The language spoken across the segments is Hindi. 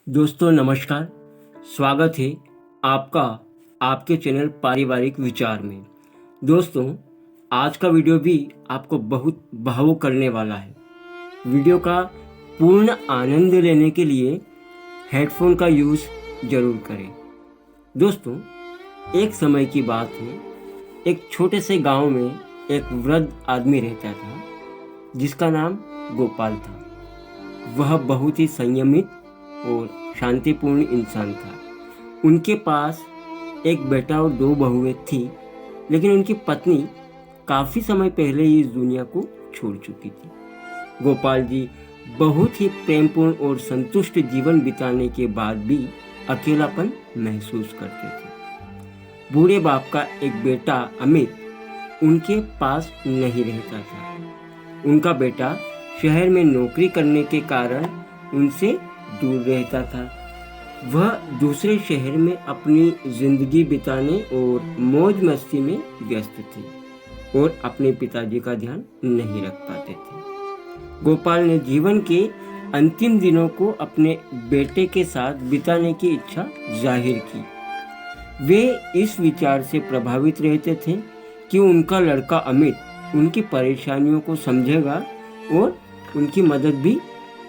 दोस्तों नमस्कार। स्वागत है आपका आपके चैनल पारिवारिक विचार में। दोस्तों, आज का वीडियो भी आपको बहुत भावुक करने वाला है। वीडियो का पूर्ण आनंद लेने के लिए हेडफोन का यूज़ ज़रूर करें। दोस्तों, एक समय की बात है। एक छोटे से गांव में एक वृद्ध आदमी रहता था जिसका नाम गोपाल था। वह बहुत ही संयमित और शांतिपूर्ण इंसान था। उनके पास एक बेटा और दो बहुएं थी, लेकिन उनकी पत्नी काफ़ी समय पहले ही इस दुनिया को छोड़ चुकी थी। गोपाल जी बहुत ही प्रेमपूर्ण और संतुष्ट जीवन बिताने के बाद भी अकेलापन महसूस करते थे। बूढ़े बाप का एक बेटा अमित उनके पास नहीं रहता था। उनका बेटा शहर में नौकरी करने के कारण उनसे दूर रहता था। वह दूसरे शहर में अपनी जिंदगी बिताने और मौज मस्ती में व्यस्त थे और अपने पिताजी का ध्यान नहीं रख पाते थे। गोपाल ने जीवन के अंतिम दिनों को अपने बेटे के साथ बिताने की इच्छा जाहिर की। वे इस विचार से प्रभावित रहते थे कि उनका लड़का अमित उनकी परेशानियों को समझेगा और उनकी मदद भी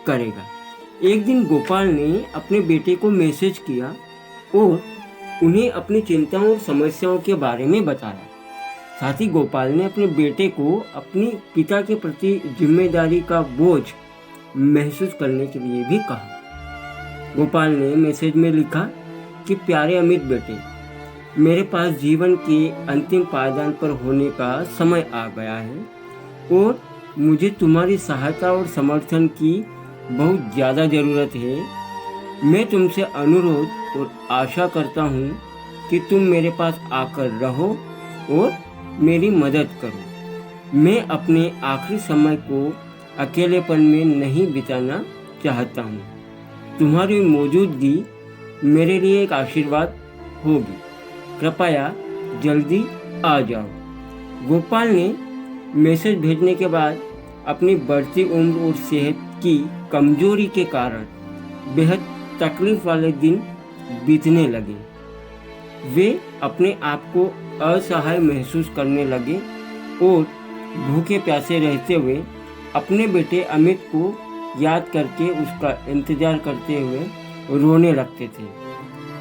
करेगा। एक दिन गोपाल ने अपने बेटे को मैसेज किया और उन्हें अपनी चिंताओं और समस्याओं के बारे में बताया। साथ ही गोपाल ने अपने बेटे को अपने पिता के प्रति जिम्मेदारी का बोझ महसूस करने के लिए भी कहा। गोपाल ने मैसेज में लिखा कि प्यारे अमित बेटे, मेरे पास जीवन के अंतिम पायदान पर होने का समय आ गया है और मुझे तुम्हारी सहायता और समर्थन की बहुत ज़्यादा ज़रूरत है। मैं तुमसे अनुरोध और आशा करता हूँ कि तुम मेरे पास आकर रहो और मेरी मदद करो। मैं अपने आखिरी समय को अकेलेपन में नहीं बिताना चाहता हूँ। तुम्हारी मौजूदगी मेरे लिए एक आशीर्वाद होगी। कृपया जल्दी आ जाओ। गोपाल ने मैसेज भेजने के बाद अपनी बढ़ती उम्र और सेहत की कमजोरी के कारण बेहद तकलीफ वाले दिन बीतने लगे। वे अपने आप को असहाय महसूस करने लगे और भूखे प्यासे रहते हुए अपने बेटे अमित को याद करके उसका इंतजार करते हुए रोने लगते थे।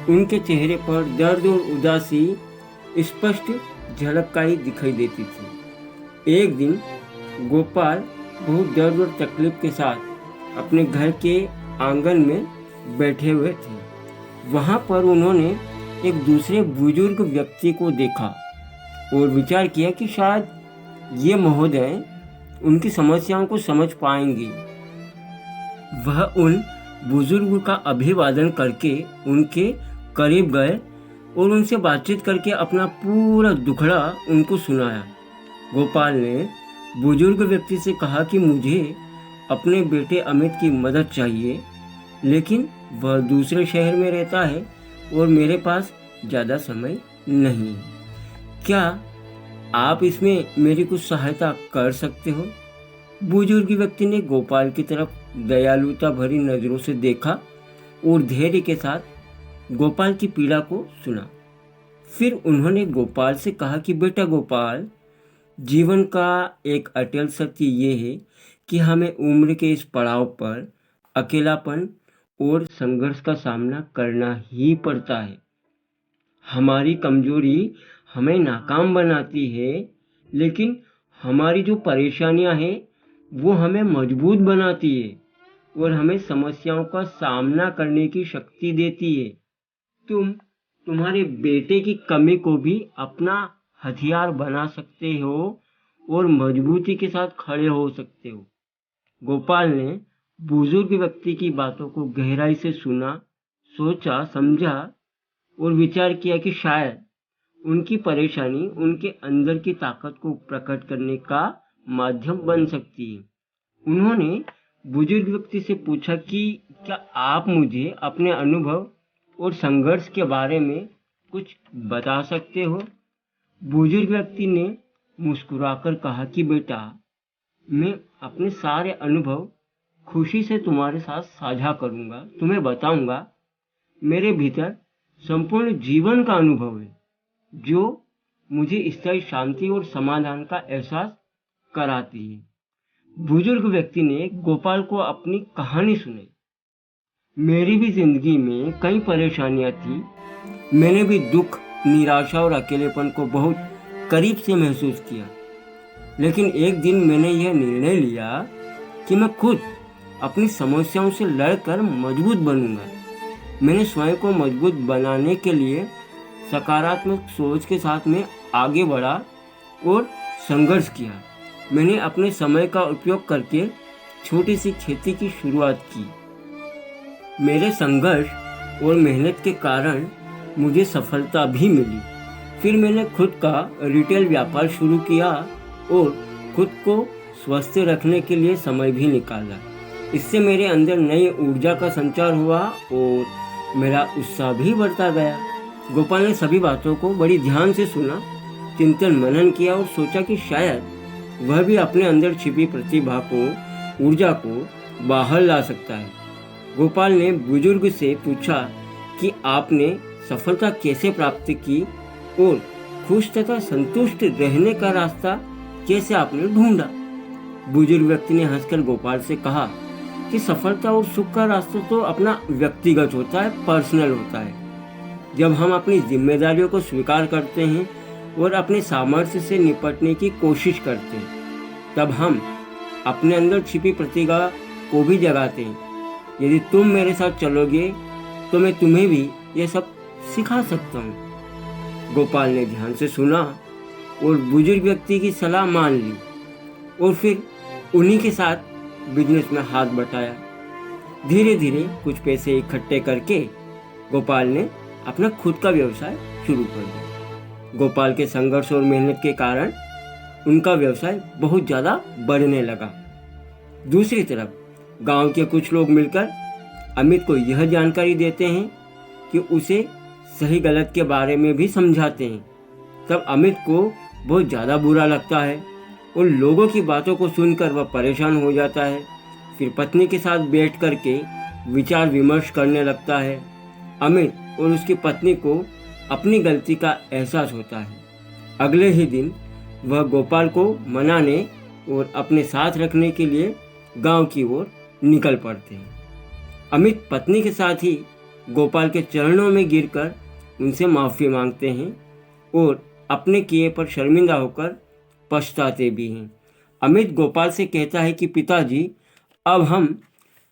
उनके चेहरे पर दर्द और उदासी स्पष्ट झलकाई दिखाई देती थी। एक दिन गोपाल बहुत दर्द और तकलीफ के साथ अपने घर के आंगन में बैठे हुए थे। वहाँ पर उन्होंने एक दूसरे बुजुर्ग व्यक्ति को देखा और विचार किया कि शायद ये महोदय उनकी समस्याओं को समझ पाएंगे। वह उन बुजुर्ग का अभिवादन करके उनके करीब गए और उनसे बातचीत करके अपना पूरा दुखड़ा उनको सुनाया। गोपाल ने बुजुर्ग व्यक्ति से कहा कि मुझे अपने बेटे अमित की मदद चाहिए, लेकिन वह दूसरे शहर में रहता है और मेरे पास ज़्यादा समय नहीं है। क्या आप इसमें मेरी कुछ सहायता कर सकते हो? बुजुर्ग व्यक्ति ने गोपाल की तरफ दयालुता भरी नज़रों से देखा और धैर्य के साथ गोपाल की पीड़ा को सुना। फिर उन्होंने गोपाल से कहा कि बेटा गोपाल, जीवन का एक अटल सत्य ये है कि हमें उम्र के इस पड़ाव पर अकेलापन और संघर्ष का सामना करना ही पड़ता है। हमारी कमजोरी हमें नाकाम बनाती है, लेकिन हमारी जो परेशानियां हैं वो हमें मजबूत बनाती है और हमें समस्याओं का सामना करने की शक्ति देती है। तुम तुम्हारे बेटे की कमी को भी अपना हथियार बना सकते हो और मजबूती के साथ खड़े हो सकते हो। गोपाल ने बुजुर्ग व्यक्ति की बातों को गहराई से सुना, सोचा, समझा और विचार किया कि शायद उनकी परेशानी उनके अंदर की ताकत को प्रकट करने का माध्यम बन सकती है। उन्होंने बुजुर्ग व्यक्ति से पूछा कि क्या आप मुझे अपने अनुभव और संघर्ष के बारे में कुछ बता सकते हो? बुजुर्ग व्यक्ति ने मुस्कुराकर कहा कि बेटा, मैं अपने सारे अनुभव खुशी से तुम्हारे साथ साझा करूंगा, तुम्हें बताऊंगा। मेरे भीतर संपूर्ण जीवन का अनुभव है जो मुझे स्थायी शांति और समाधान का एहसास कराती है। बुजुर्ग व्यक्ति ने गोपाल को अपनी कहानी सुनाई। मेरी भी जिंदगी में कई परेशानियां थी। मैंने भी दुख, निराशा और अकेलेपन को बहुत करीब से महसूस किया। लेकिन एक दिन मैंने यह निर्णय लिया कि मैं खुद अपनी समस्याओं से लड़कर मजबूत बनूंगा। मैंने स्वयं को मजबूत बनाने के लिए सकारात्मक सोच के साथ में आगे बढ़ा और संघर्ष किया। मैंने अपने समय का उपयोग करके छोटी सी खेती की शुरुआत की। मेरे संघर्ष और मेहनत के कारण मुझे सफलता भी मिली। फिर मैंने खुद का रिटेल व्यापार शुरू किया और खुद को स्वस्थ रखने के लिए समय भी निकाला। इससे मेरे अंदर नई ऊर्जा का संचार हुआ और मेरा उत्साह भी बढ़ता गया। गोपाल ने सभी बातों को बड़ी ध्यान से सुना, चिंतन मनन किया और सोचा कि शायद वह भी अपने अंदर छिपी प्रतिभा को, ऊर्जा को बाहर ला सकता है। गोपाल ने बुजुर्ग से पूछा कि आपने सफलता कैसे प्राप्त की और खुश तथा संतुष्ट रहने का रास्ता कैसे आपने ढूंढा। बुजुर्ग व्यक्ति ने हंसकर गोपाल से कहा कि सफलता और सुख का रास्ता तो अपना व्यक्तिगत होता है, पर्सनल होता है। जब हम अपनी जिम्मेदारियों को स्वीकार करते हैं और अपने सामर्थ्य से निपटने की कोशिश करते हैं, तब हम अपने अंदर छिपी प्रतिभा को भी जगाते हैं। यदि तुम मेरे साथ चलोगे तो मैं तुम्हें भी ये सब सिखा सकता हूँ। गोपाल ने ध्यान से सुना और बुजुर्ग व्यक्ति की सलाह मान ली और फिर उन्हीं के साथ बिजनेस में हाथ बटाया। धीरे धीरे कुछ पैसे इकट्ठे करके गोपाल ने अपना खुद का व्यवसाय शुरू कर दिया। गोपाल के संघर्ष और मेहनत के कारण उनका व्यवसाय बहुत ज़्यादा बढ़ने लगा। दूसरी तरफ गांव के कुछ लोग मिलकर अमित को यह जानकारी देते हैं कि उसे सही गलत के बारे में भी समझाते हैं। तब अमित को बहुत ज़्यादा बुरा लगता है और लोगों की बातों को सुनकर वह परेशान हो जाता है। फिर पत्नी के साथ बैठ कर के विचार विमर्श करने लगता है। अमित और उसकी पत्नी को अपनी गलती का एहसास होता है। अगले ही दिन वह गोपाल को मनाने और अपने साथ रखने के लिए गांव की ओर निकल पड़ते हैं। अमित पत्नी के साथ ही गोपाल के चरणों में गिरकर उनसे माफ़ी मांगते हैं और अपने किए पर शर्मिंदा होकर पछताते भी हैं। अमित गोपाल से कहता है कि पिताजी, अब हम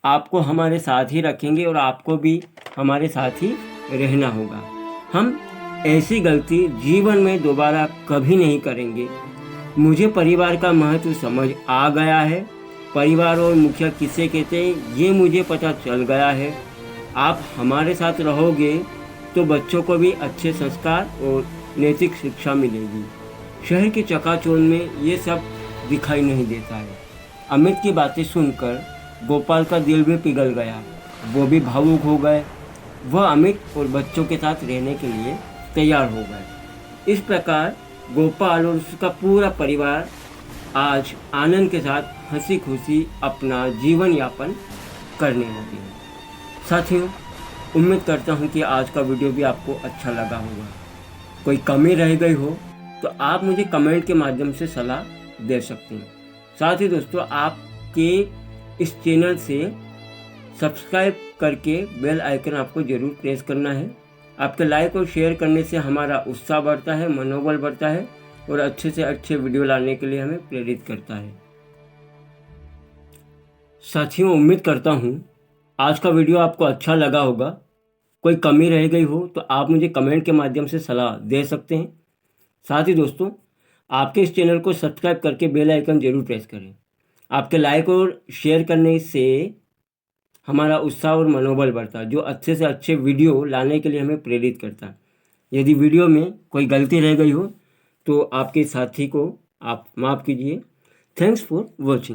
आपको हमारे साथ ही रखेंगे और आपको भी हमारे साथ ही रहना होगा। हम ऐसी गलती जीवन में दोबारा कभी नहीं करेंगे। मुझे परिवार का महत्व समझ आ गया है। परिवार और मुखिया किसे कहते हैं ये मुझे पता चल गया है। आप हमारे साथ रहोगे तो बच्चों को भी अच्छे संस्कार और नैतिक शिक्षा मिलेगी। शहर के चकाचौंध में ये सब दिखाई नहीं देता है। अमित की बातें सुनकर गोपाल का दिल भी पिघल गया। वो भी भावुक हो गए। वह अमित और बच्चों के साथ रहने के लिए तैयार हो गए। इस प्रकार गोपाल और उसका पूरा परिवार आज आनंद के साथ हंसी खुशी अपना जीवन यापन करने लगे हैं। साथियों, उम्मीद करता हूँ कि आज का वीडियो भी आपको अच्छा लगा होगा। कोई कमी रह गई हो तो आप मुझे कमेंट के माध्यम से सलाह दे सकते हैं। साथ ही दोस्तों, आपके इस चैनल से सब्सक्राइब करके बेल आइकन आपको ज़रूर प्रेस करना है। आपके लाइक और शेयर करने से हमारा उत्साह बढ़ता है, मनोबल बढ़ता है और अच्छे से अच्छे वीडियो लाने के लिए हमें प्रेरित करता है। साथियों, उम्मीद करता हूँ आज का वीडियो आपको अच्छा लगा होगा। कोई कमी रह गई हो तो आप मुझे कमेंट के माध्यम से सलाह दे सकते हैं। साथ ही दोस्तों, आपके इस चैनल को सब्सक्राइब करके बेल आइकन ज़रूर प्रेस करें। आपके लाइक और शेयर करने से हमारा उत्साह और मनोबल बढ़ता है, जो अच्छे से अच्छे वीडियो लाने के लिए हमें प्रेरित करता है। यदि वीडियो में कोई गलती रह गई हो तो आपके साथी को आप माफ़ कीजिए। Thanks for watching.